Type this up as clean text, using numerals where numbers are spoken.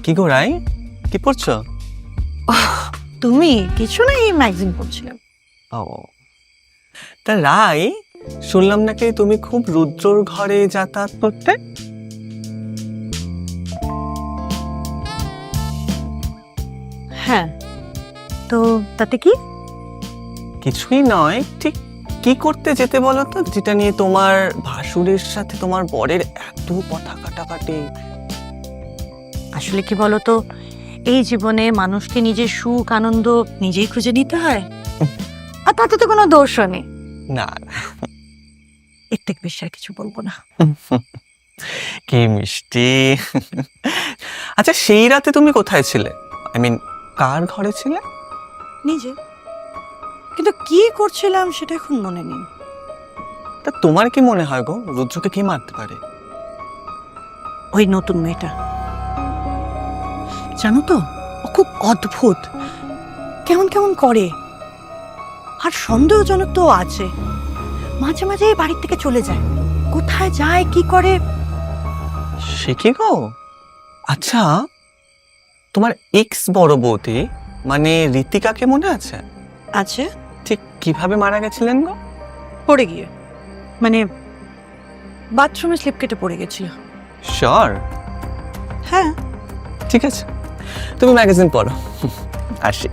কি গো রাই, কি পড়ছো? তুমি কিছু না, এই ম্যাগাজিন পড়ছিলাম। ও তা রাই, শুনলাম নাকি তুমি খুব রুদ্রর ঘরে যাতায়াত করতে। হ্যাঁ, তো তাতে কি? কিছুই নয়, ঠিক কি করতে যেতে বলো তো, যেটা নিয়ে তোমার ভাসুরের সাথে তোমার বরের এত কথা কাটাকাটি? আসলে কি বলতো, এই জীবনে মানুষকে নিজের সুখ আনন্দ নিজেই খুঁজে নিতে হয়, আর তাতে তো কোনো দোষও নেই। না এর থেকে বেশি আর কিছু বলবো না। কি মিষ্টি। আচ্ছা, সেই রাতে তুমি কোথায় ছিলে? আই মিন, কার ঘরে ছিলে? নিজে, কিন্তু কি করছিলাম সেটা এখন মনে নেই। তা তোমার কি মনে হয় গো, রুদ্রকে কে মারতে পারে? ওই নতুন মেয়েটা, জানো তো, ও খুব অদ্ভুত, কেমন কেমন করে, আর সন্দেহজনক তো আছে। মাঝে মাঝে এই বাড়ির থেকে চলে যায়, কোথায় যায় কি করে। সে কি গো? আচ্ছা, তোমার এক্স বড় বৌদি মানে ঋতিকাকে মনে আছে? আছে, ঠিক কিভাবে মারা গেছিলেন গো? পড়ে গিয়ে, মানে বাথরুমে স্লিপ কেটে পড়ে গেছিল। শিওর? হ্যাঁ। ঠিক আছে, তুমি ম্যাগাজিন পড়ো, আসি।